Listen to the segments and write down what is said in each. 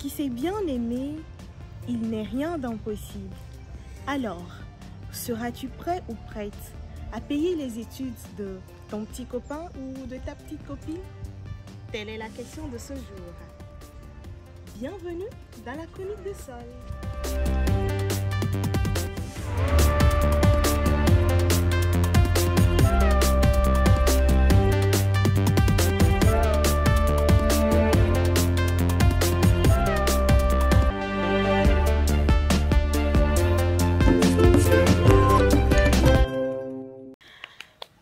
qui sait bien aimer, il n'est rien d'impossible. Alors, seras-tu prêt ou prête à payer les études de ton petit copain ou de ta petite copine? Telle est la question de ce jour. Bienvenue dans la chronique de Sol.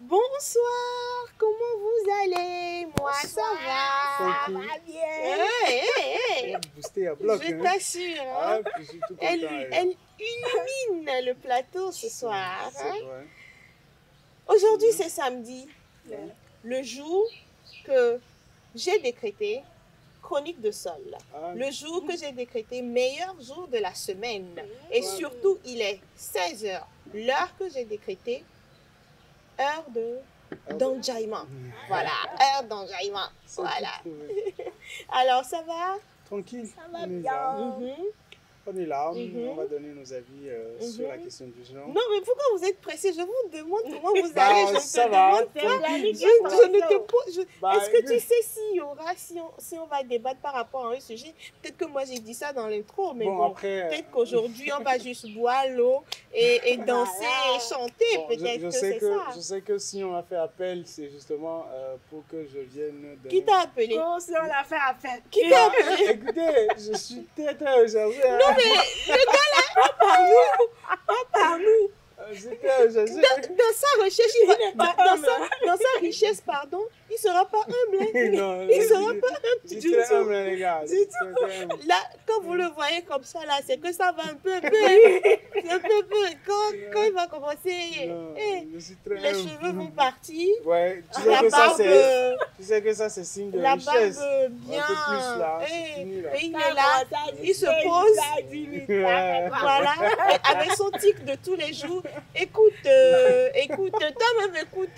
Bonsoir, comment vous allez? Moi ça va bien. Boosté à bloc, Je t'assure, hein. je suis tout content. Elle illumine le plateau ce soir. C'est Hein. vrai. Aujourd'hui c'est samedi, Ouais. le jour que j'ai décrété chronique de sol. Ah, Le jour que j'ai décrété meilleur jour de la semaine. Et surtout, il est 16 h. L'heure que j'ai décrété, heure d'enjaillement. Voilà, heure d'enjaillement. c'est Voilà. tout trouvé. Alors, ça va? Tranquille. Ça va on est bien. là. Mhm. On est là. Mhm. On va donner nos avis sur la question du genre. Non, mais pourquoi vous êtes pressé? Je vous demande comment vous Bah, allez. Je ça te va, demande pas. tranquille. Je ne te pose. Bah, Est-ce que tu écoute. sais s'il y aura, si on va débattre par rapport à un sujet? Peut-être que moi j'ai dit ça dans l'intro, mais bon. Après, Peut-être qu'aujourd'hui on va juste boire l'eau et danser et chanter. bon, Peut-être je que sais c'est que ça. je sais que si on a fait appel, c'est justement pour que je vienne donner... Qui t'a appelé? Comment si on l'a fait à faire? Qui t'a appelé? Écoutez, je suis très chargé. Non, mais le gars là, pas par nous. J'étais chargé. Dans sa recherche, dans sa richesse, pardon, il ne sera pas humble. Hein. Non, Il ne sera je- pas humble je du suis très tout. humble, les gars. Du Je suis tout. très humble. Là, quand vous le voyez comme ça, là, c'est que ça va un peu. C'est un peu. Quand il va commencer, Non, je suis très les humble. cheveux vont partir. Ouais, tu La sais que ça c'est signe de la richesse. barbe bien. Un peu plus là, c'est Eh, fini, là. et il est là, il se pose. Voilà, avec son tic de tous les jours. Écoute, toi-même écoute.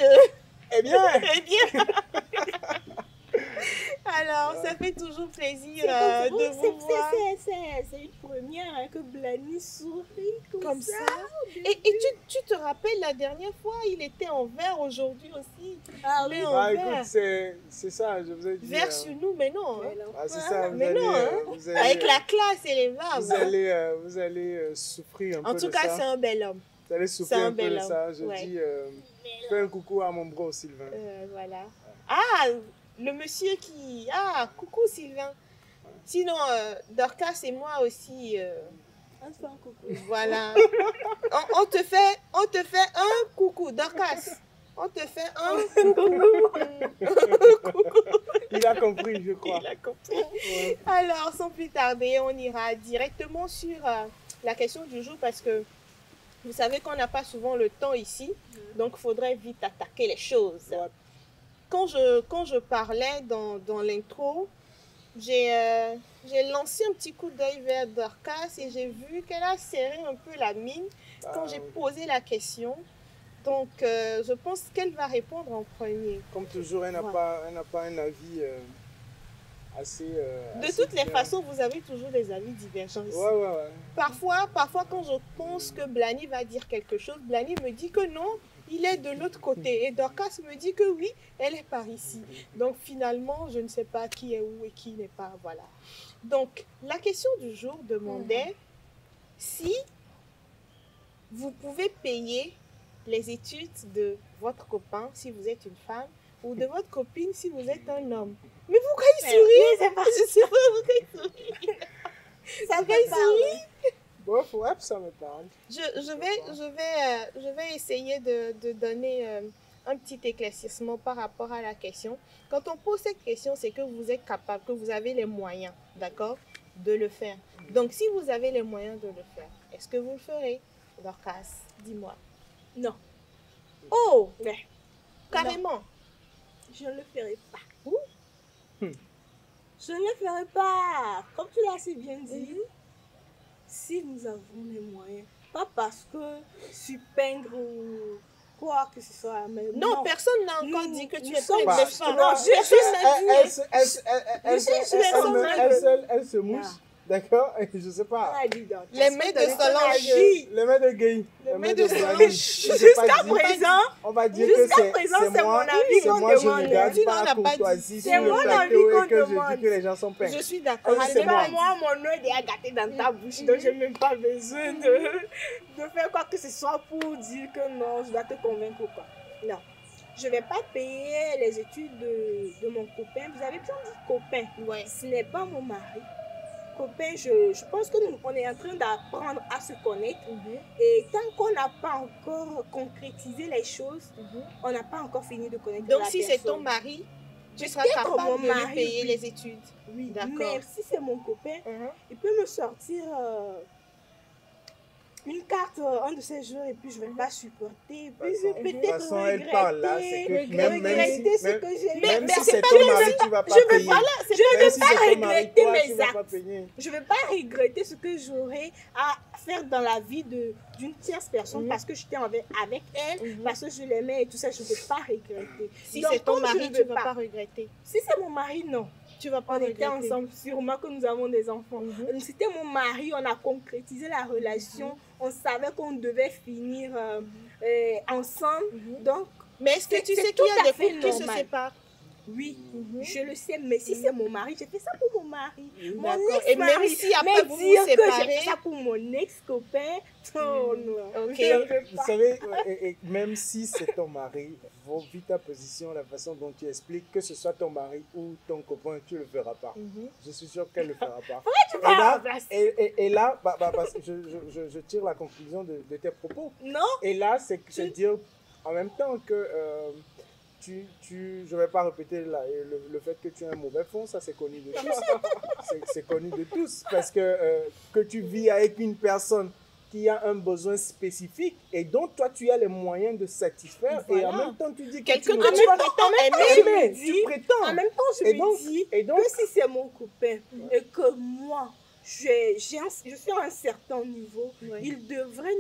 Eh bien, Eh bien. Alors, ça fait toujours plaisir de vous voir C'est une première hein, que Blani sourit comme ça. Et tu te rappelles la dernière fois, il était en vert, aujourd'hui aussi. Ah Mais oui. en bah, vert. écoute, c'est ça, je vous ai dit. Vert sur nous, mais non. Hein. Ah, c'est ça, vous Mais allez, non, hein. vous allez, Avec la classe et les verbes. vous allez souffrir un peu En tout de cas, ça. c'est un bel homme. Vous allez souffrir c'est un un peu bel de homme. ça. Je Ouais. dis, fais un coucou à mon bro Sylvain. Voilà. Ah, le monsieur qui... Ah, coucou Sylvain. Sinon, Dorcas et moi aussi... On se fait un coucou. Voilà. on te fait un coucou, Dorcas. On te fait un coucou. Il a compris, je crois. Il a compris. Ouais. Alors, sans plus tarder, on ira directement sur la question du jour parce que vous savez qu'on n'a pas souvent le temps ici, donc il faudrait vite attaquer les choses. Ouais. Quand je parlais dans l'intro, j'ai lancé un petit coup d'œil vers Dorcas et j'ai vu qu'elle a serré un peu la mine quand j'ai posé la question. Donc, je pense qu'elle va répondre en premier. Comme toujours, elle n'a pas un avis assez... De assez toutes les bien. façons, vous avez toujours des avis divergents ici. Ouais. Parfois, quand je pense que Blani va dire quelque chose, Blani me dit que non, il est de l'autre côté. Et Dorcas me dit que oui, elle est par ici. Donc finalement, je ne sais pas qui est où et qui n'est pas. Voilà. Donc, la question du jour demandait si vous pouvez payer les études de votre copain si vous êtes une femme ou de votre copine si vous êtes un homme. Mais pourquoi il sourit? Je sais pas pourquoi il sourit. Pourquoi il sourit? Bon, ouais, ça me parle. Je vais essayer de donner un petit éclaircissement par rapport à la question. Quand on pose cette question, c'est que vous êtes capable, que vous avez les moyens, d'accord, de le faire. Donc, si vous avez les moyens de le faire, est-ce que vous le ferez? Dorcas, dis-moi. Non. Oh, Mais carrément. je ne le ferai pas. Hmm. Je ne le ferai pas. Comme tu l'as si bien dit, si nous avons les moyens, pas parce que je suis pingre ou quoi que ce soit. Mais Non, personne n'a encore nous- dit que tu nous es sommes prête de justement- faire. Non, Elle se mouche. D'accord? Et je sais On pas. a dit donc. Les mains de Solange. Les mains de Gay. Les mains de Blani. Solange. Jusqu'à présent, On va dire que jusqu'à présent, c'est mon avis c'est qu'on moi, je demande. regarde Sinon, pas on la n'a pas dit. courtoisie C'est sur le mon plateau avis et qu'on que je demande. dis que les gens sont peints. Je suis d'accord. Ah, je c'est n'ai moi. pas dit. Moi, mon œil est gâté dans ta bouche, donc je n'ai même pas besoin de faire quoi que ce soit pour dire que non, je dois te convaincre ou quoi. Non. Je ne vais pas payer les études de mon copain. Vous avez bien dit copain. Ouais. Ce n'est pas mon mari. Copain, je pense que nous, on est en train d'apprendre à se connaître. Et tant qu'on n'a pas encore concrétisé les choses, on n'a pas encore fini de connaître Donc, la si personne. c'est ton mari, tu seras Peut-être capable mon de lui mari, payer oui. les études. Oui, D'accord. mais si c'est mon copain, il peut me sortir une carte un de ces jours et puis je ne vais pas supporter. Et puis je vais De toute peut-être façon, elle parle là, c'est que regretter ce que j'ai même mais si c'est c'est pas ton les mari, tu vas pas je vais payer. voilà, je ne Même vais si pas c'est ton mari, regretter toi, tu mes vas pas actes. payer. Je ne vais pas regretter ce que j'aurais à faire dans la vie d'une tierce personne parce que j'étais avec elle, parce que je l'aimais et tout ça, je ne vais pas regretter. Si Donc, c'est ton comme je mari, ne tu veux ne vas pas regretter. Si c'est mon mari, non. Tu vas pas On était regretter. ensemble, sûrement que nous avons des enfants. C'était mon mari, on a concrétisé la relation, on savait qu'on devait finir ensemble. Donc, Mais est-ce que C'est- tu c'est sais tout qu'il y a à des fait couples qui se normal. séparent? oui, je le sais, mais si c'est mon mari, j'ai fait ça pour mon mari. Mon D'accord. Et ex-mari. même si après Mais vous dire vous que j'ai séparez, fait ça pour mon ex-copain, oh non. Ok. Je ne veux Vous pas. savez, et même si c'est ton mari, vu ta position, la façon dont tu expliques, que ce soit ton mari ou ton copain, tu ne le feras pas. Je suis sûr qu'elle ne le fera pas. Tu Et vas là, remplacer. et là parce que je tire la conclusion de tes propos. Non, Et là, c'est dire en même temps que je ne vais pas répéter le fait que tu as un mauvais fond, ça c'est connu de tous. C'est connu de tous. Parce que tu vis avec une personne qui a un besoin spécifique et dont toi tu as les moyens de satisfaire et en Voilà. même temps tu dis que quelqu'un tu ne que veux tu pas prétends je aimer. me aimer, dis- tu prétends. en même temps, je Et me donc- dis et donc- que si c'est mon copain et que moi, je suis à un certain niveau, Ouais. il devrait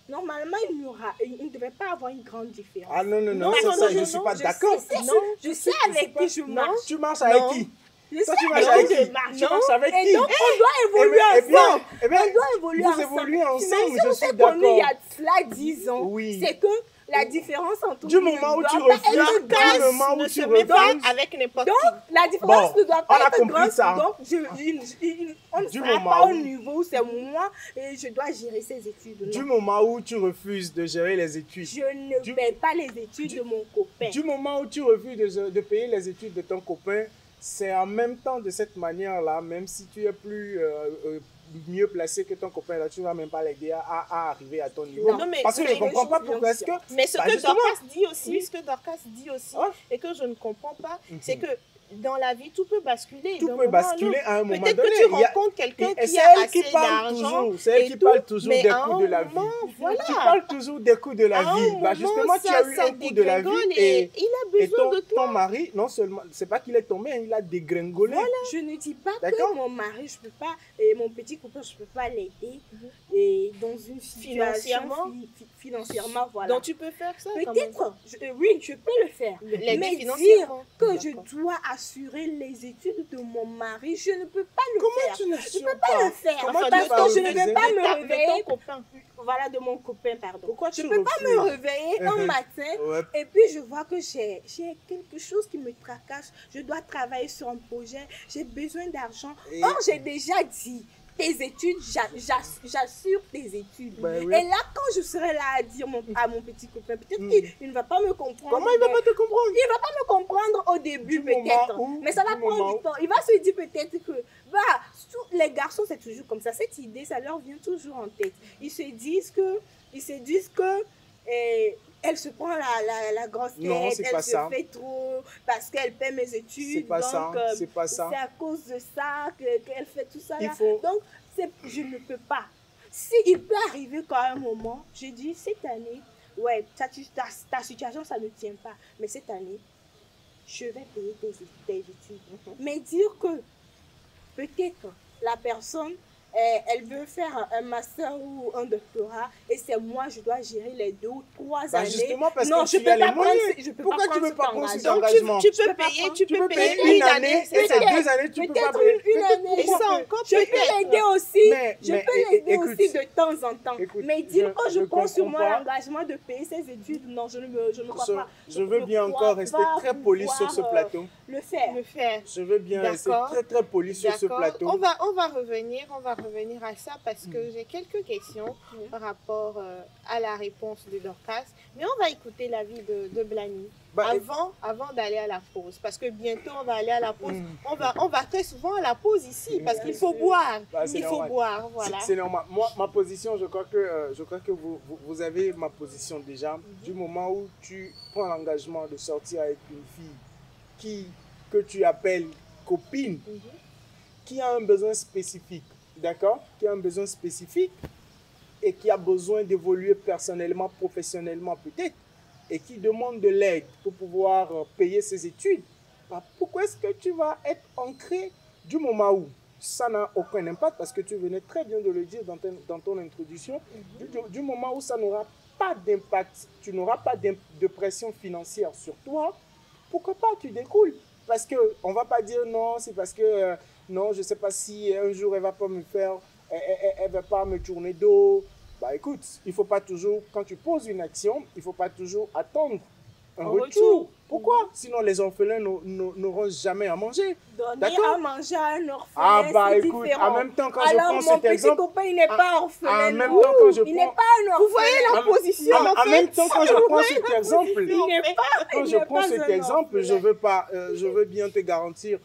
normalement, il ne devrait pas avoir une grande différence. Ah non, non, non, Non, ça, non, ça, non, je non, suis pas Je d'accord. sais, Non, je sais avec qui je marche. Tu marches avec Non. qui? Je Toi, sais tu marches avec avec qui qui? je marche. Tu marches avec Et qui? donc, on doit évoluer Eh bien, ensemble. eh bien, On doit évoluer vous ensemble. évoluez ensemble, Mais si je on suis s'est connus il y d'accord. a cela 10 ans, Oui. c'est que la différence entre Du nous moment où ne tu doit pas refuses, être du grande. moment où Ne tu se met pas refuses, avec n'importe Donc, qui. la différence Bon, ne doit on a pas être compris grande. ça. Donc, on ne Du sera moment pas au où- niveau où c'est moi et je dois gérer ces études. du Non. moment où tu refuses de gérer les études, Je ne du- paie pas les études de mon copain. du moment où tu refuses de payer les études de ton copain, c'est en même temps de cette manière-là, même si tu es plus mieux placé que ton copain, là, tu ne vas même pas l'aider à arriver à ton niveau. Non, mais Parce que je c'est ne comprends des pas choses pourquoi est-ce que... bien Mais ce Bah, que justement. Dorcas dit aussi, Oui. ce que Dorcas dit aussi, Ah. et que je ne comprends pas, c'est que dans la vie, tout peut basculer. Tout d'un peut moment à basculer l'autre. à un moment Peut-être donné. que tu Il y a- rencontres quelqu'un Et qui c'est a elle qui assez parle d'argent. toujours, c'est elle et qui tout, parle toujours mais des à coups un de la vie. moment, voilà. Tu parles toujours des coups de la À un vie. Bah, moment, justement, tu as eu ça un coup de la vie dégringole et il a et besoin de toi. ton mari, non seulement, c'est pas qu'il est tombé, hein, il a dégringolé. Je ne dis pas D'accord. que mon mari, je peux pas, et mon petit copain, je peux pas l'aider et dans une situation Financièrement. financièrement, voilà. Donc tu peux faire ça quand même. Peut-être, oui, je peux le faire. L'aider Mais dire financièrement. que je D'accord. dois assurer les études de mon mari, je ne peux pas le Comment faire. tu Je n'assures peux pas le faire Comment tu parce vas que je ne refuser? vais pas De me ton réveiller. copain. Voilà, de mon copain, pardon. Pourquoi Je tu ne peux pas me refuses? réveiller un matin Ouais. et puis je vois que j'ai quelque chose qui me tracasse. Je dois travailler sur un projet. J'ai besoin d'argent. Et- Or, j'ai déjà dit, tes études, j'assure tes études. Ben oui. Et là, quand je serai là à dire à mon petit copain, peut-être qu'il ne va pas me comprendre. Comment il va pas te comprendre? Il va pas me comprendre au début, Du moment peut-être. où- Mais ça va du prendre moment du où- temps. Il va se dire peut-être que, les garçons, c'est toujours comme ça. Cette idée, ça leur vient toujours en tête. Ils se disent que elle se prend la grosse tête, Non, c'est elle pas se ça. fait trop parce qu'elle paie mes études. C'est pas donc, ça, c'est pas ça. c'est à cause de ça qu'elle fait tout ça. Il Là. faut- Donc, je ne peux pas. Il peut arriver qu'à un moment, je dis cette année, ouais, ta situation, ça ne tient pas. Mais cette année, je vais payer tes études. Mais dire que peut-être la personne elle veut faire un master ou un doctorat et c'est moi, je dois gérer les 2 ou 3 années. Justement, parce non, que je tu peux as les pas prendre, moyens. je peux Pourquoi pas tu prendre veux pas cet prendre cet engagement. engagement? Tu Je peux peux pas payer, prendre- tu Tu peux peux payer payer une une année année, et c'est ces ça. 2 années, tu peux pas Peut-être payer. une année. Et ça encore, Je peux peut-être. l'aider aussi. Mais Je peux l'aider écoute, aussi de temps en temps. écoute, Mais dire que je prends sur comprends moi pas. l'engagement de payer ses études, non, je ne crois pas. Je veux bien crois encore rester pas très poli sur ce pouvoir, plateau. le faire. Le faire. Je veux bien rester D'accord. très très poli sur ce D'accord. plateau. On va revenir à ça parce que j'ai quelques questions par rapport à la réponse de Dorcas. Mais on va écouter l'avis de Blany Bah, avant d'aller à la pause. Parce que bientôt on va aller à la pause. On va très souvent à la pause ici parce qu'il faut boire. Bah, c'est Il faut normal. boire, voilà. C'est normal. Moi, ma position, je crois que vous avez ma position déjà. Du moment où tu prends l'engagement de sortir avec une fille que tu appelles copine, qui a un besoin spécifique, d'accord? Qui a un besoin spécifique et qui a besoin d'évoluer personnellement, professionnellement peut-être, et qui demande de l'aide pour pouvoir payer ses études, bah, pourquoi est-ce que tu vas être ancré du moment où ça n'a aucun impact, parce que tu venais très bien de le dire dans ton introduction, du moment où ça n'aura pas d'impact, tu n'auras pas de pression financière sur toi, pourquoi pas tu découles? Parce qu'on ne va pas dire non, c'est parce que non, je ne sais pas si un jour elle ne va pas me faire, elle va pas me tourner dos. Bah écoute, il ne faut pas toujours, quand tu poses une action, il ne faut pas toujours attendre un retour. Pourquoi? Sinon les orphelins n'auront jamais à manger. Donner D'accord. à manger à un orphelin, Ah bah c'est écoute, différent. en même temps quand Alors, je prends mon cet petit exemple, copain, il n'est pas orphelin. en même non. temps quand je Il n'est prends, pas un orphelin. Vous voyez la position en en fait? même temps quand je prends cet exemple, Il n'est pas, quand il je n'est prends pas cet un exemple, je orphelin. veux bien te garantir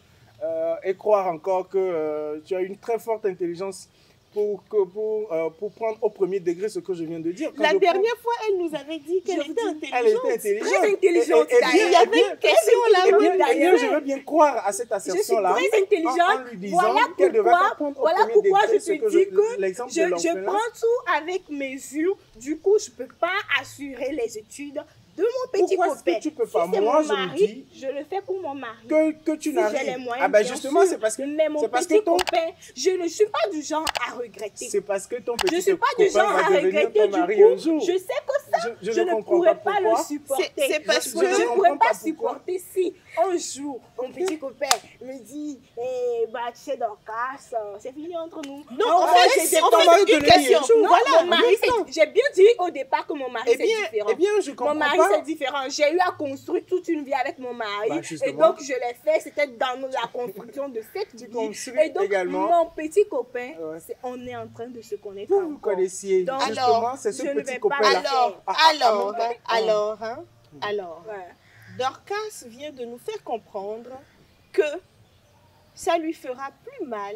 et croire encore que tu as une très forte intelligence pour prendre au premier degré ce que je viens de dire. Quand La je prends- dernière fois, elle nous avait dit qu'elle était Elle était intelligente. intelligente. Très intelligente, Et d'ailleurs. Il y avait une question là, Eh oui, bien, d'ailleurs. je veux bien croire à cette Je suis assertion-là. très intelligente. En lui disant Voilà qu'elle devrait pourquoi, pas prendre au voilà premier pourquoi degré je ce te dis que l'exemple de je l'orphelin. prends tout avec mesure. Du coup, je ne peux pas assurer les études de mon petit Pourquoi est-ce copain. que tu peux pas? Si c'est Moi, mon je me mari, dis je le fais pour mon mari. que tu Si j'ai les n'arrives. moyens, Ah ben bien justement, sûr. c'est parce que Mais mon c'est parce petit que ton copain, je ne suis pas du genre à regretter. c'est parce que ton Je petit ne suis pas du copain genre va à devenir regretter. ton Du mari coup, un jour. je sais que ça, Je je ne ne comprends pourrais pas pas le pourquoi. supporter. C'est parce Je que- ne je pourrais comprends pas pas pourquoi. supporter si un jour, mon petit copain me dit, bah, tu sais, Dorcas, c'est fini entre nous. Non, En en fait, fait, j'étais on pas- fait une question. Non, Voilà, mon mari, j'ai bien dit au départ que mon mari, c'est différent. eh bien, je comprends Mon mari, pas. c'est différent. J'ai eu à construire toute une vie avec mon mari. Bah, Et justement. donc, je l'ai fait. C'était dans la construction de cette Tu vie. construis Et donc, également. mon petit copain, Ouais. on est en train de se connaître Vous vous encore. connaissiez. Donc, Justement, c'est ce je ne petit vais pas copain-là. Alors, Ouais. Dorcas vient de nous faire comprendre que ça lui fera plus mal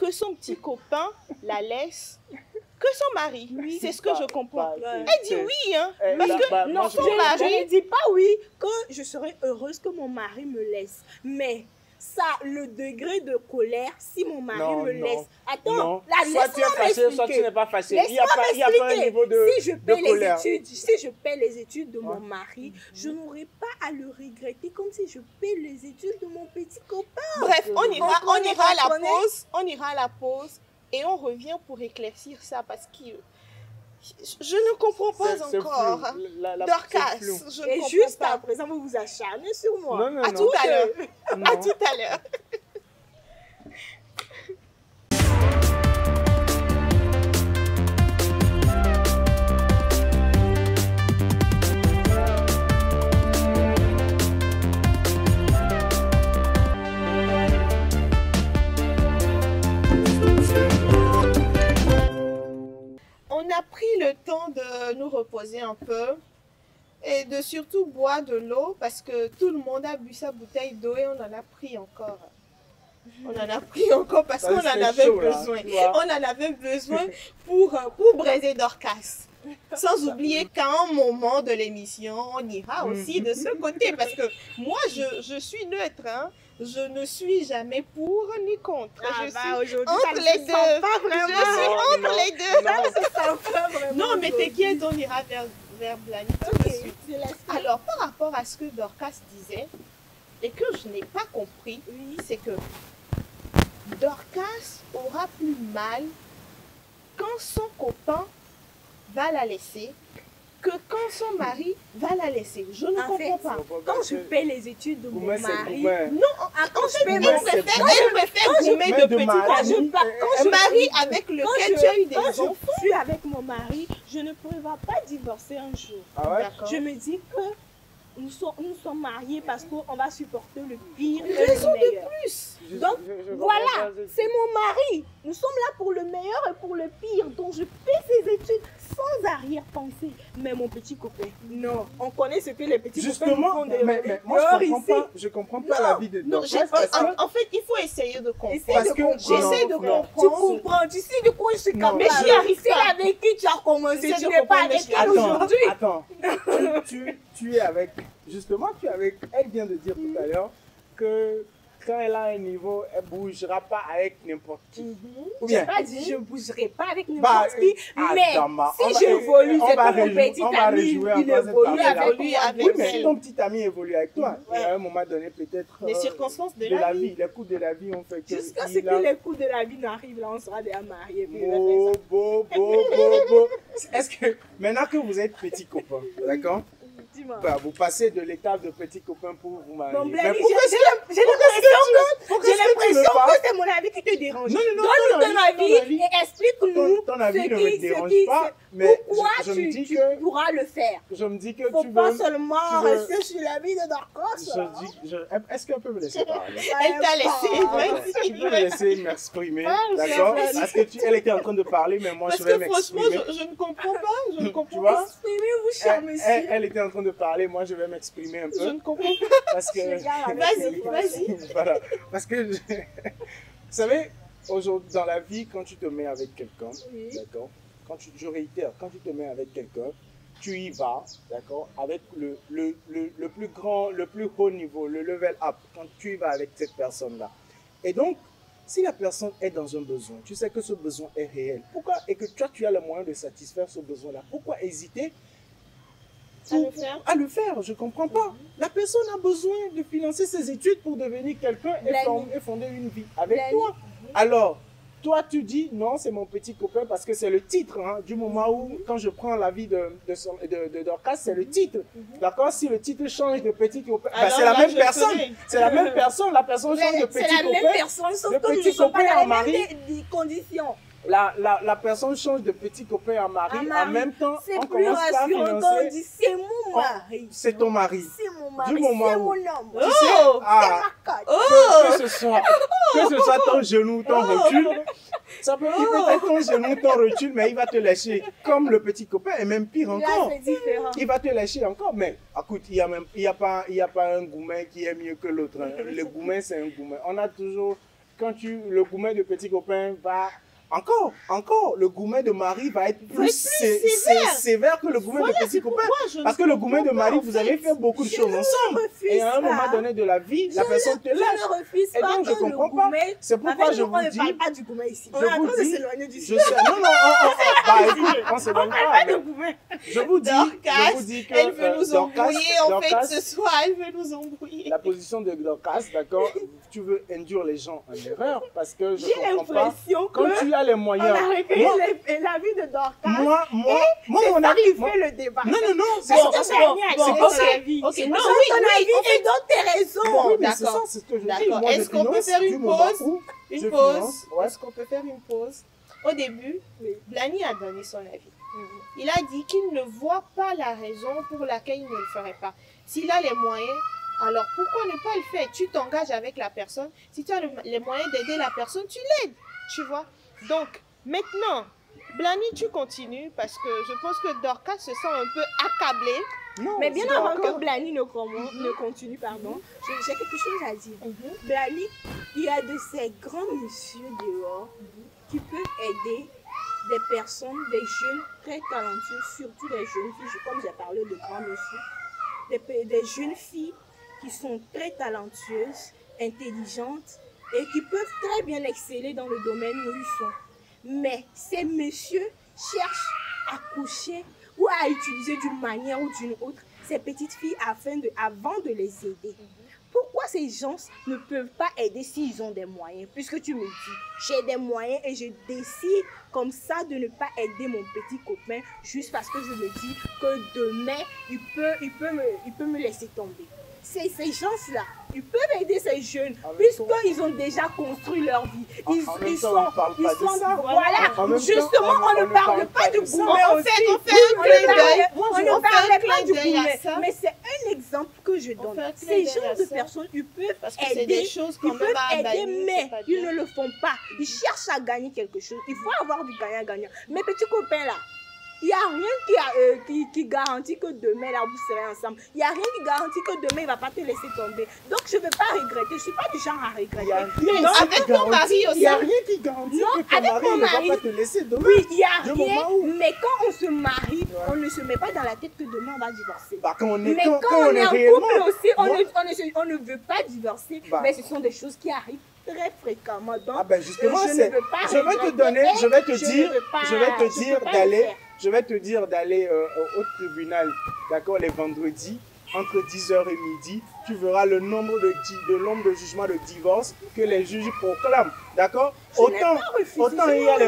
que son petit copain la laisse que son mari. C'est ce que je comprends. Bah, Elle dit oui, hein. Parce que bah, Non, moi, je son mari- ne dis pas oui, que je serais heureuse que mon mari me laisse. Mais ça, le degré de colère, si mon mari Non, me non, laisse. Attends, non. là, Soit tu es laisse-moi fâché, soit tu m'expliquer. n'es pas fâché. Il n'y a Laisse-moi pas un m'expliquer. niveau de Si je paie les colère. études, si je paie les études de mon Ouais. mari, je n'aurais pas à le regretter comme si je paie les études de mon petit copain. Bref, on ira à la comprenez? pause. On ira à la pause et on revient pour éclaircir ça parce que je ne comprends pas C'est encore. flou. La- Dorcas, c'est flou. je ne Et comprends juste pas. à présent, vous vous acharnez sur moi. Non, non, À non. tout à l'heure. Non. À tout à l'heure. On a pris le temps de nous reposer un peu et de surtout boire de l'eau parce que tout le monde a bu sa bouteille d'eau et on en a pris encore. On en a pris encore parce Ça, qu'on en c'est avait chaud, là, besoin. tu vois. On en avait besoin pour braiser Dorcas. Sans oublier qu'à un moment de l'émission, on ira aussi de ce côté. Parce que moi, je suis neutre. Hein. Je ne suis jamais pour ni contre. Je suis aujourd'hui, entre les deux. Pas Je vraiment. suis entre non, les deux. Pas vraiment Non, mais aujourd'hui. t'inquiète, on ira vers Blany tout de Ok, suite. je laisse. Alors, par rapport à ce que Dorcas disait, et que je n'ai pas compris, c'est que Dorcas aura plus mal quand son copain va la laisser que quand son mari va la laisser. Je ne comprends pas. Quand je paie les études de mon Goumet, c'est mari, Goumet. Non, quand je paie elle mon préfère Goumet de petit quand un mari avec lequel tu as eu des quand enfants. je suis avec mon mari, je ne prévois pas divorcer un jour. Ah ouais? D'accord. Je me dis que nous sommes mariés parce qu'on va supporter le pire et Raison le de meilleur. plus. Donc, voilà, c'est mon mari. Nous sommes là pour le meilleur et pour le pire. Donc, je paie ses études sans arrière-pensée. Mais mon petit copain, non. On connaît ce que les petits copains Justement, font mais moi je comprends pas la vie de Non, Dorcas parce que en fait, il faut essayer de comprendre. Parce que J'essaie de non, comprendre. Tu comprends, tu sais de quoi je suis Non, capable. mais j'y arrive C'est pas. avec qui tu as commencé, J'essaie tu de n'es pas comprendre, avec mais elle aujourd'hui. Attends, tu es avec, justement, tu es avec, elle vient de dire tout à l'heure que quand elle a un niveau, elle ne bougera pas avec n'importe qui. Ou Je n'ai bien, pas dit je ne bougerai pas avec bah, n'importe qui, mais Adama, si j'évolue, c'est que mon petit on va ami, réjouir il encore cette évolue partie-là. avec Oui, moi. avec Oui, mais elle. ton petit ami évolue avec toi. Ouais. Et à un moment donné, peut-être Les circonstances de de la vie. les coups de la vie ont fait que. Jusqu'à ce il que a- les coups de la vie n'arrivent, là, on sera déjà mariés. puis il va Beau, faire beau. Est-ce que maintenant que vous êtes petits copains, d'accord? ça. Dis-moi. Bah, vous passez de l'étape de petits copains pour vous marier. Bon, Mais Blady, pourquoi j'ai l'impression tu veux pas que c'est mon avis qui te dérange. Non, non, non, Donne-nous ton ton avis, avis et explique-nous ton avis ce ne me qui- dérange ce qui- pas, mais pourquoi je me dis tu que pourras le faire. je me dis que Faut tu pas veux. seulement tu veux- rester sur la vie de Dorcas. Est-ce qu'elle peut me laisser parler? Elle t'a laissé. Tu peux me laisser m'exprimer, Parle, d'accord? chef. Parce que elle était en train de parler, mais moi Parce je vais que franchement, m'exprimer. je ne comprends pas. Je ne Tu comprends vois? pas. Exprimez-vous, cher monsieur. Elle était en train de parler, moi je vais m'exprimer un Je peu ne comprends pas. parce que. Vas-y. Voilà. Parce que, vous savez, aujourd'hui, dans la vie, quand tu te mets avec quelqu'un, Oui. d'accord, je réitère, quand tu te mets avec quelqu'un, tu y vas, d'accord, avec le plus grand, le plus haut niveau, le level up, quand tu y vas avec cette personne-là. Et donc, si la personne est dans un besoin, tu sais que ce besoin est réel, pourquoi, et que toi, tu as le moyen de satisfaire ce besoin-là, pourquoi hésiter à le faire? Je ne comprends pas. La personne a besoin de financer ses études pour devenir quelqu'un et fonder une vie avec toi. Alors, toi, tu dis, non, c'est mon petit copain parce que c'est le titre. Hein, du moment où, quand je prends la vie de Dorcas, c'est le titre. D'accord? Si le titre change de petit copain, ben, c'est la même personne. C'est la même personne. La personne change de petit C'est la même copain. personne, sauf de que nous ne petit sommes pas copain dans en les mari. mêmes conditions. La personne change de petit copain en mari. En mari. En même temps, C'est on plus commence par rassurant quand on financer. dit c'est mon mari. C'est ton mari. C'est mon mari, Du moment c'est où- mon homme. Tu sais, Oh! ah, Ma cote. que ce soit ton genou, ton recul, il peut être ton genou, ton recul, mais il va te lâcher comme le petit copain, et même pire Là, encore. c'est différent. Il va te lâcher encore, mais écoute, il y a pas un Goumet qui est mieux que l'autre. Hein. Le Goumet, c'est un Goumet. On a toujours, le Goumet de petit copain va... Encore, le Goumet de Marie va être plus sévère que le Goumet de petit copain. Parce que le Goumet de Marie, vous avez fait beaucoup de choses ensemble. Et à un moment donné de la vie, la personne te Je lâche. ne refuse Et pas donc, je que le comprends pas. Goumet... C'est pourquoi je vous On ne dis... parle pas du Goumet ici. On Je est en vous train de dis- s'éloigner du Je sujet. sais, non, bah écoute, on s'éloigne pas. Pas de mais Goumet. Je vous dis que Elle veut nous Dorcas- embrouiller en fait Dorcas, ce soir. Elle veut nous embrouiller. la position de Dorcas, d'accord, tu veux induire les gens en erreur parce que je J'ai comprends pas. l'impression Quand que tu as les on moyens. a recueilli Moi, la vie de Dorcas. mon Ça avis. qui fait le débat. Non, c'est Bon, ça. bon, C'est bon, pas ok, ça. ok, C'est non, pas oui, ton avis et donc tes raisons. Oui, mais c'est d'accord. ça, c'est ce que je dis. D'accord. Moi, je Est-ce qu'on peut finance faire du une moment pause où je Une pause. finance, ouais. Est-ce qu'on peut faire une pause? Au début, Blany a donné son avis. Il a dit qu'il ne voit pas la raison pour laquelle il ne le ferait pas. S'il a les moyens, alors pourquoi ne pas le faire? Tu t'engages avec la personne. Si tu as les moyens d'aider la personne, tu l'aides. Tu vois? Donc, maintenant, Blany, tu continues parce que je pense que Dorcas se sent un peu accablée. Non, Mais bien c'est avant d'accord. que Blany ne continue, pardon, j'ai quelque chose à dire. Blany, il y a de ces grands messieurs dehors qui peuvent aider des personnes, des jeunes très talentueux, surtout des jeunes filles, comme j'ai parlé de grands messieurs, des jeunes filles qui sont très talentueuses, intelligentes et qui peuvent très bien exceller dans le domaine où ils sont. Mais ces messieurs cherchent à coucher ou à utiliser d'une manière ou d'une autre ces petites filles avant de les aider. Pourquoi ces gens ne peuvent pas aider s'ils ont des moyens? Puisque tu me dis, j'ai des moyens et je décide comme ça de ne pas aider mon petit copain juste parce que je me dis que demain, il peut me laisser tomber. Ces gens-là, ils peuvent aider ces jeunes puisqu'ils ont déjà construit leur vie. Voilà. Justement, on ne parle pas du boomer aussi. On ne parle pas du boomer. Mais c'est un exemple que je donne. Ces gens de personnes, ils peuvent aider, mais ils ne le font pas. Ils cherchent à gagner quelque chose. Il faut avoir du gagnant-gagnant. Mes petits copains là, il n'y a rien qui garantit que demain, là, vous serez ensemble. Il n'y a rien qui garantit que demain, il ne va pas te laisser tomber. Donc, je ne veux pas regretter. Je ne suis pas du genre à regretter. Avec ton mari aussi. Il n'y a rien qui garantit que ton mari ne va pas te laisser demain. Oui, il n'y a rien. Mais quand on se marie, on ne se met pas dans la tête que demain, on va divorcer. Bah, quand on est, mais quand on est en couple aussi, moi, on ne veut pas divorcer. Mais ce sont des choses qui arrivent très fréquemment. Donc, justement, je vais te dire d'aller au tribunal, d'accord, les vendredis, entre 10h et midi, tu verras le nombre de jugements de divorce que les juges proclament, d'accord? Autant il y a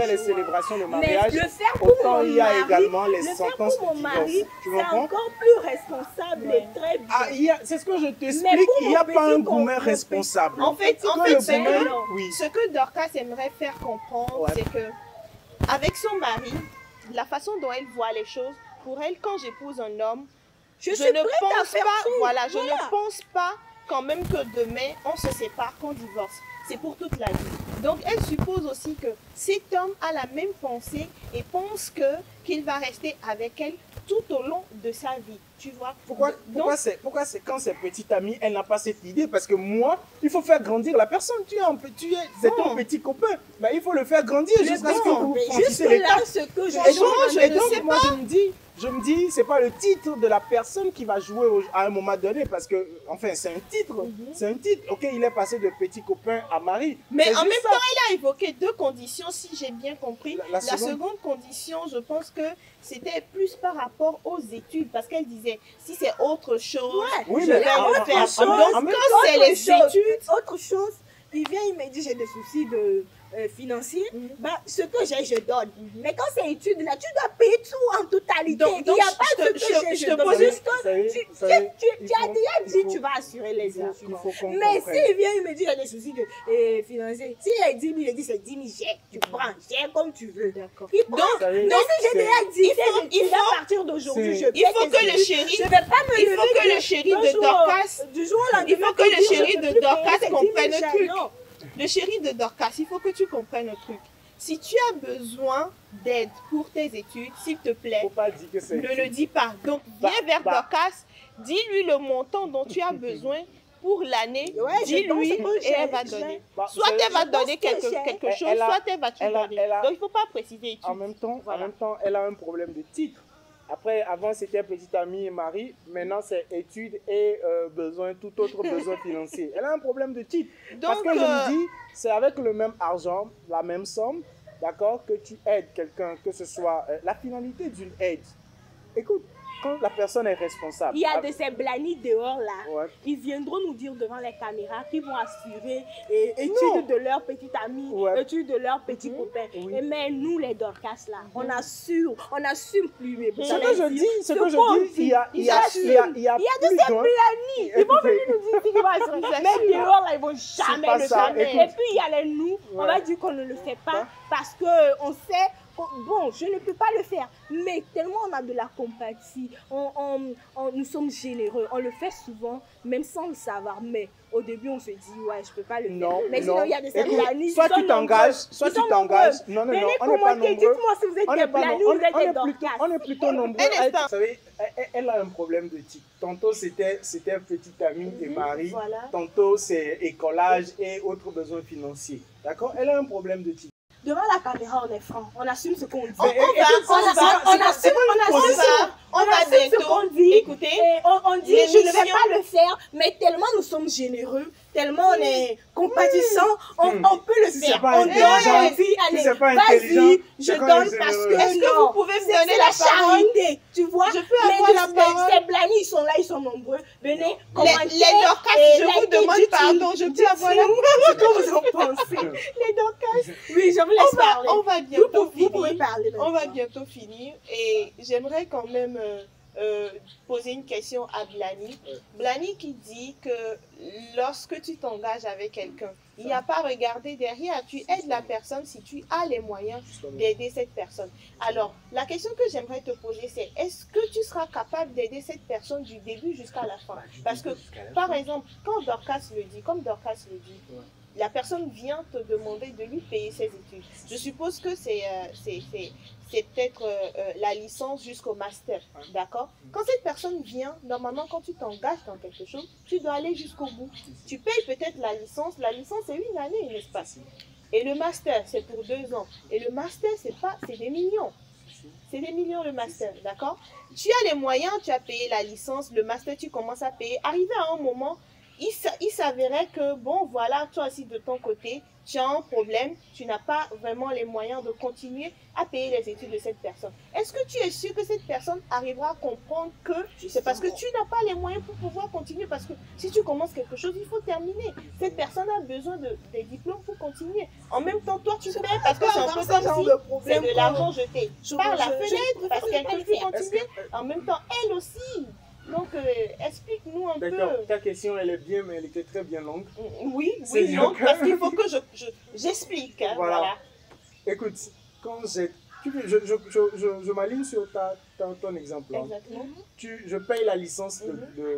les célébrations de mariage, autant il y a également les sentences de divorce. Tu c'est comprends? encore plus responsable et très bien. C'est ce que je t'explique, il n'y a pas un boomer responsable. En fait, oui. Ce que Dorcas aimerait faire comprendre, c'est que avec son mari, la façon dont elle voit les choses, pour elle, quand j'épouse un homme, je ne pense pas quand même que demain, on se sépare, qu'on divorce. C'est pour toute la vie. Donc, elle suppose aussi que cet homme a la même pensée et pense qu'il va rester avec elle tout au long de sa vie. Tu vois? Pourquoi quand c'est petite amie, elle n'a pas cette idée? Parce que moi, il faut faire grandir la personne. C'est ton petit copain. Mais il faut le faire grandir jusqu'à ce que vous franchissez les là, ce que je moi, je me dis, c'est pas le titre de la personne qui va jouer à un moment donné, parce que, enfin, c'est un titre. C'est un titre. Ok, il est passé de petit copain à mari. Mais en même temps, il a évoqué deux conditions, si j'ai bien compris. La seconde condition, je pense que c'était plus par rapport aux études, parce qu'elle disait, si c'est autre chose, je vais le faire. Donc, quand c'est les études, autre chose, il vient, il me dit, j'ai des soucis financiers, ce que j'ai, je donne. Mais quand c'est études, là, tu dois payer tout en totalité. Donc, il n'y a pas ce que je donne. Juste que tu as déjà dit, tu vas assurer les études. Mais s'il vient, il me dit, j'ai des soucis financiers. S'il y a 10 000, il dit, c'est 10 000, tu prends, gère comme tu veux. D'accord. Donc, si j'ai déjà dit, il faut à partir d'aujourd'hui, il faut que le chéri, il faut que le chéri de Dorcas comprenne le truc. Le chéri de Dorcas, il faut que tu comprennes un truc. Si tu as besoin d'aide pour tes études, s'il te plaît, ne le dis pas. Donc, viens vers Dorcas, dis-lui le montant dont tu as besoin pour l'année, dis-lui et elle va donner. Soit elle va donner quelque chose, soit elle va te donner. Donc, il ne faut pas préciser études. En même temps, elle a un problème de titre. Après, avant, c'était petite amie et mari. Maintenant, c'est études et tout autre besoin financier. Elle a un problème de titre. Parce que je me dis, c'est avec le même argent, la même somme, d'accord, que tu aides quelqu'un, que ce soit la finalité d'une aide. Écoute, quand la personne est responsable. Il y a de ces blanis dehors là. Ils viendront nous dire devant les caméras qu'ils vont assurer études de leur petite amie, études de leur petit copain. Mais nous les Dorcas là, on assume plus. Ce que je dis, il y a de ces blanis. Ils vont venir nous dire qu'ils vont assurer. Mais dehors là, ils vont jamais le faire. Et puis il y a les nous, on va dire qu'on ne le fait pas parce qu'on sait. Bon, je ne peux pas le faire, mais tellement on a de la compatie, nous sommes généreux, on le fait souvent, même sans le savoir, mais au début on se dit, ouais, je peux pas le faire. Non, mais sinon il y a des blanis. Soit tu t'engages, soit tu t'engages. Non, on n'est pas nombreux. Dites-moi si vous êtes des blanis ou vous êtes des Dorcas. On est plutôt nombreux. Vous savez, elle a un problème de titre. Tantôt c'était petite amie et mari, tantôt c'est écolage et autres besoins financiers. D'accord? Elle a un problème de titre. Devant la caméra, on est franc. On assume ce qu'on dit. On on va assume ce bientôt, qu'on dit. écoutez, Et on dit, je ne vais l'émission- pas le faire, mais tellement nous sommes généreux, tellement on est compatissants, on peut le Si faire. c'est pas On donne, intelligent, on dit, si allez, c'est pas intelligent, vas-y, je c'est qu'on est donne parce généreux. que Est-ce que non, vous pouvez me c'est donner la la parole? charité, tu vois. Je peux avoir la parole? Ces Blani, ils sont là, ils sont nombreux. Venez, commentez. Les Dorcas, et je vous likez, demande dites-nous, pardon, je peux avoir la ce que vous en pensez. Les Dorcas. Oui, je vous laisse parler. On va Vous bientôt pouvez finir. parler. On va bientôt finir et j'aimerais quand même poser une question à Blani. Blani qui dit que lorsque tu t'engages avec quelqu'un, il n'y a pas à regarder derrière, tu aides la personne si tu as les moyens d'aider cette personne. Alors, la question que j'aimerais te poser, c'est est-ce que tu seras capable d'aider cette personne du début jusqu'à la fin? Parce que, par exemple, quand Dorcas le dit, comme Dorcas le dit, la personne vient te demander de lui payer ses études. Je suppose que c'est peut-être la licence jusqu'au master, d'accord? Quand cette personne vient, normalement, quand tu t'engages dans quelque chose, tu dois aller jusqu'au bout. Tu payes peut-être la licence c'est 1 année, n'est-ce pas? Et le master, c'est pour 2 ans. Et le master, c'est des millions. C'est des millions le master, d'accord? Tu as les moyens, tu as payé la licence, le master, tu commences à payer. Arrivé à un moment, il s'avérait que, bon, voilà, toi aussi de ton côté, tu as un problème, tu n'as pas vraiment les moyens de continuer à payer les études de cette personne. Est-ce que tu es sûr que cette personne arrivera à comprendre que c'est parce que tu n'as pas les moyens pour pouvoir continuer? Parce que si tu commences quelque chose, il faut terminer. Cette personne a besoin des diplômes pour continuer. En même temps, toi, tu paies parce que c'est un peu comme si c'est de l'argent jeté par la fenêtre parce qu'elle ne peut plus continuer. En même temps, elle aussi. Donc, explique-nous un peu. D'accord, ta question elle est bien, mais elle était très bien longue. Oui, C'est oui, non, bien. parce qu'il faut que j'explique. Hein, Voilà. voilà. Écoute, quand je m'aligne sur ton exemple. Hein. Exactement. Je paye la licence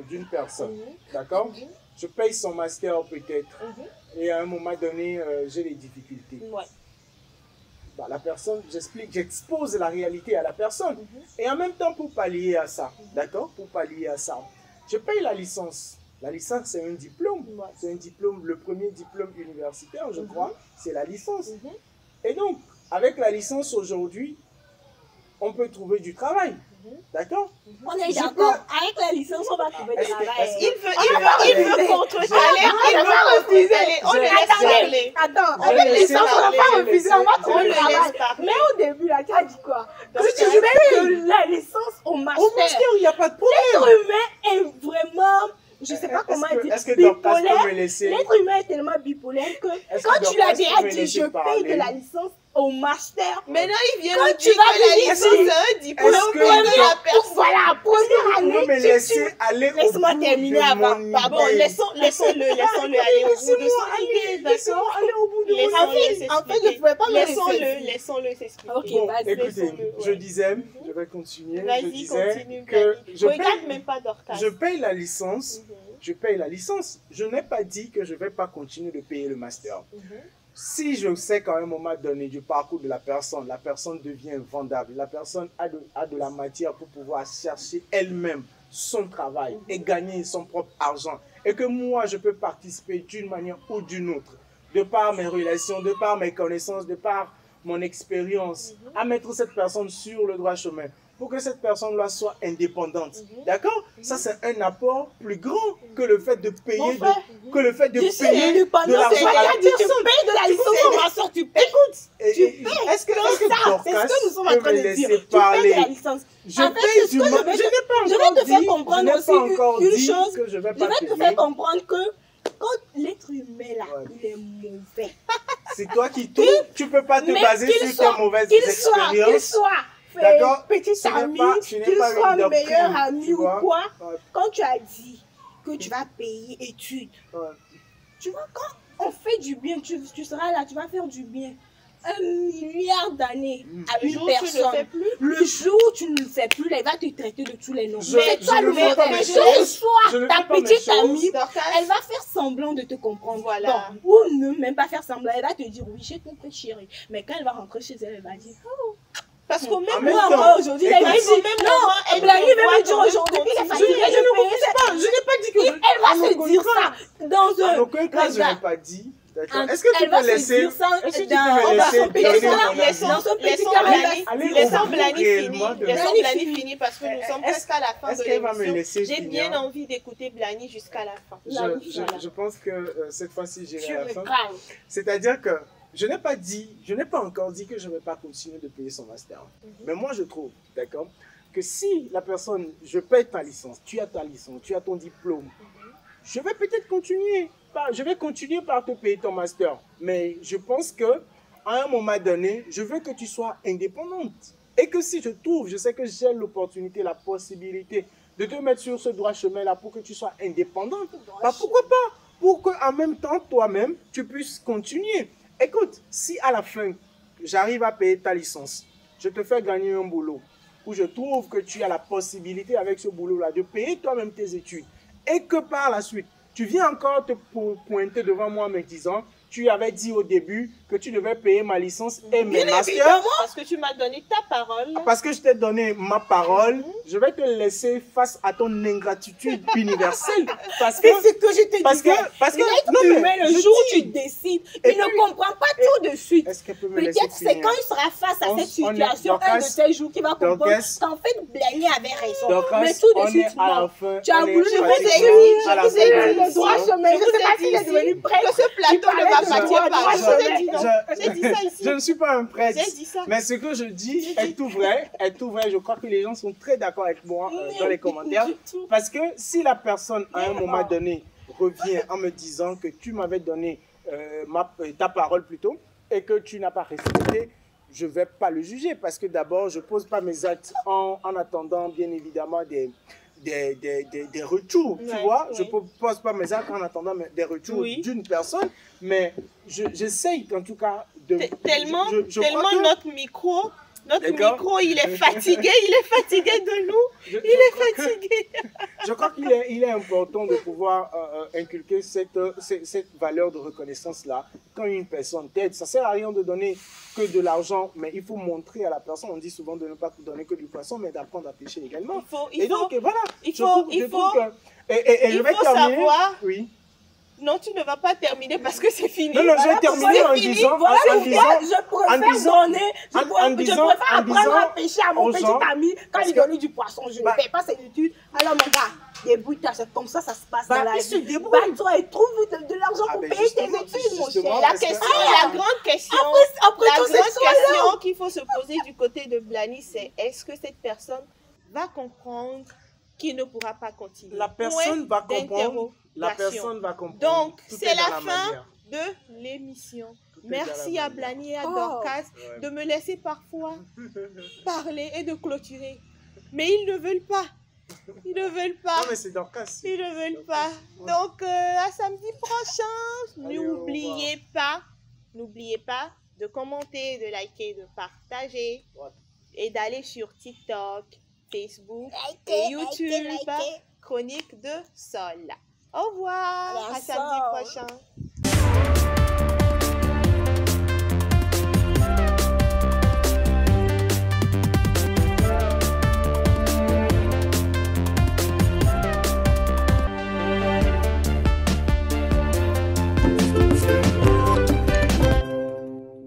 d'une personne, Mhm. d'accord? Mhm. Je paye son master peut-être, Mhm. et à un moment donné, j'ai des difficultés. Ouais. Bah, la personne, j'expose la réalité à la personne. Et en même temps, pour pallier à ça, d'accord? Pour pallier à ça, je paye la licence. La licence, c'est un diplôme. Ouais. C'est un diplôme, le premier diplôme universitaire, je crois, c'est la licence. Mhm. Et donc, avec la licence aujourd'hui, on peut trouver du travail. D'accord? On est Je d'accord. peux- Avec la licence, on va trouver du Est-ce que- travail. est-ce que- Il veut contrecarrer, il veut refuser. On le laisse parler. Attends, Je avec vais les laisser licence, on va parler, pas je vais refuser, on va laisser- trouver On du le travail. laisse parler. Mais au début, là, tu as dit quoi? Donc, Que tu payes la licence au Au master. master, il n'y a pas de problème. L'être humain est vraiment, je sais pas comment dire, Est-ce que Dorcas peut bipolaire. me laisser? L'être humain est tellement bipolaire que Est-ce que quand tu l'as Dorcas déjà peut me dit, laisser je paye parler? de la licence au master. Maintenant, il vient Quand nous tu dire vas que la venir licence ici, est un diplôme est-ce que pour la personne. Voilà, première Vous année, me laissez aller au laisse-moi bout terminer de avant. mon Pardon, idée. laissez-le aller au bout de son idée, d'accord? Aller au bout de mon Laissons-le en fait, je pouvais pas me s'expliquer. Laissons-le s'expliquer. Ok, Bon, vas-y, écoutez, laissons-le, je ouais. disais, je vais continuer, je Vas-y, disais continue, que Blani. Regarde même pas Dorcas. je paye la licence, Mhm, je paye la licence. Je n'ai pas dit que je ne vais pas continuer de payer le master. mhm. Si je sais qu'à un moment donné du parcours de la personne devient vendable, la personne a de la matière pour pouvoir chercher elle-même son travail et gagner son propre argent, et que moi je peux participer d'une manière ou d'une autre, de par mes relations, de par mes connaissances, de par mon expérience, à mettre cette personne sur le droit chemin, pour que cette personne-là soit indépendante. D'accord? Ça, c'est un apport plus grand que le fait de payer, Mon frère, que le fait de je suis payer de indépendante, l'argent c'est à la rien dit, tu personne. payes de la licence au master, tu payes. Est-ce que ça, c'est Dorcas ce que nous sommes en peut train me de laisser dire. Tu payes parler? de la licence. Je En fait, paye ce du que je manque. vais Je n'ai te- pas je vais encore te faire dit, comprendre je n'ai aussi pas encore une dit chose. que je vais Je pas vais te payer. faire comprendre que quand l'être humain là, Ouais. il est mauvais. C'est toi qui tout. Tu peux pas te Mais baser qu'il sur soit- tes mauvaises qu'il expériences. soit D'accord? petit Tu n'es ami, pas- tu n'es qu'il pas soit une doctrine, meilleur ami tu ou vois. quoi, Ouais. quand tu as dit que tu vas payer études, Ouais. tu vois, quand on fait du bien, tu seras là, tu vas faire du bien. 1 milliard d'années à Le une jour où tu ne le personne. fais plus, Le jour où tu ne le fais plus, là, il va te traiter de tous les noms. Je- Mais je toi, ne le fais pas mauvais, mes ce choses. soir, Je ne ta fais pas mes petite choses. amie, Dorcas, elle va faire semblant de te comprendre. Voilà. Bon, ou ne même pas faire semblant. Elle va te dire, oui, j'ai compris, chérie. Mais quand elle va rentrer chez elle, elle va dire, oh, parce qu'au En même même moi, temps, encore aujourd'hui, elle va écoute, dire, même non, moment, elle Blani te va voit me dire quand même aujourd'hui qu'il est continuer. fatigué de payer je n'ai pas dit que elle va se dire ça dans En un. aucun cas, je n'ai Regarde. pas dit. D'accord. Est-ce que tu Elle va peux se laisser... dire ça Est-ce que tu dans peux me laisser son petit donner salon. mon avis? Laissons Laissons Blani- Allez, Laissons on va Blani réellement finir. de- Laissons Blani Blani finir. finir parce que nous sommes Est-ce- presque à la fin est-ce de qu'elle va me l'émission. laisser J'ai finir? bien envie d'écouter Blani jusqu'à la fin. Je pense que cette fois-ci, Tu j'irai à la me fin. crains. C'est-à-dire que je n'ai pas encore dit que je ne vais pas continuer de payer son master. Mais moi, je trouve, d'accord, que si la personne, je paye ta licence, tu as ta licence, tu as ton diplôme, je vais peut-être continuer. Je vais continuer par te payer ton master. Mais je pense que à un moment donné, je veux que tu sois indépendante. Et que si je sais que j'ai l'opportunité, la possibilité de te mettre sur ce droit chemin-là pour que tu sois indépendante, bah pourquoi pas? Pour qu'en même temps, toi-même, tu puisses continuer. Écoute, si à la fin, j'arrive à payer ta licence, je te fais gagner un boulot, où je trouve que tu as la possibilité avec ce boulot-là de payer toi-même tes études, et que par la suite, tu viens encore te pointer devant moi en me disant, tu avais dit au début que tu devais payer ma licence et mes masters. Parce que tu m'as donné ta parole. Parce que je t'ai donné ma parole, je vais te laisser face à ton ingratitude universelle. Parce que, C'est ce que je te dis. parce que, non, Mais le je jour où dis- tu décides, Et il ne puis- comprend pas tout de suite. Est-ce qu'elle peut me laisser Peut-être c'est finir? quand il sera face à On- cette on est- situation, un de Dorcas- ces jours, qu'il va comprendre Dorcas- qu'en fait, Blani avait raison. Dorcas, Mais tout de on suite, est à la non. fin. Tu as on est voulu le pratiquement faire à la je fin vous ai de dit, l'émission. le droit chemin. Je ne sais pas s'il est devenu prêtre. Que ce plateau parlais ne va de pas droit parler. chemin. Je t'ai dit non. J'ai dit ça ici. Je ne suis pas un prêtre. J'ai dit ça. Mais ce que je dis est tout vrai, est tout vrai. Je crois que les gens sont très d'accord avec moi dans les commentaires. Du tout. Parce que si la personne, à un moment donné, revient en me disant que tu m'avais donné ta parole plutôt, et que tu n'as pas respecté, je ne vais pas le juger. Parce que d'abord, je ne pose pas mes actes en attendant, bien évidemment, des retours, tu Ouais, vois. ouais. Je ne pose pas mes actes en attendant des retours Oui. d'une personne, mais j'essaye en tout cas de... Tellement, je crois tellement que- notre micro, D'accord. il est fatigué de nous. je Il est crois que- fatigué. Je crois qu'il est, il est important de pouvoir inculquer cette valeur de reconnaissance-là. Quand une personne t'aide, ça ne sert à rien de donner que de l'argent, mais il faut montrer à la personne, on dit souvent de ne pas donner que du poisson, mais d'apprendre à pêcher également. Il Et donc, voilà. il Je faut- trouve- il je faut- trouve que- et il je vais faut terminer. savoir- Oui. Non, tu ne vas pas terminer parce que c'est fini. Non, non, je vais Voilà, terminer c'est en fini. disant, Voilà en pourquoi disant, je préfère en disant- donner, je en préfère disant- apprendre en à disant pêcher à mon aux petit gens, ami quand parce il que- donne du poisson. Je ne Bah- paie pas ses études. Alors mon gars, débrouille-toi, c'est comme ça se passe Bah, dans la il se vie. débrouille. Bats-toi et trouve de l'argent Ah, pour ben, payer tes justement, études, mon justement, cher. La parce que- question, Ah. la grande question, Après la tout, grande c'est toi, là. question qu'il faut se poser du côté de Blani, c'est est-ce que cette personne va comprendre qu'il ne pourra pas continuer? La personne va Point comprendre. La d'interrogation. personne va comprendre. Donc, Tout c'est est dans la fin manière. de l'émission. Tout est Merci dans la à manière. Blani et à Oh. Dorcas Ouais. de me laisser parfois parler et de clôturer. Mais ils ne veulent pas. Ils ne veulent pas. Non, mais c'est Dorcas. Ils ne veulent pas. Donc, à samedi prochain. Allez, au N'oubliez pas de commenter, de liker, de partager Ouais. et d'aller sur TikTok, Facebook Likez, et YouTube. likez. Chronique de Sol. Au revoir. La À samedi Sol. prochain.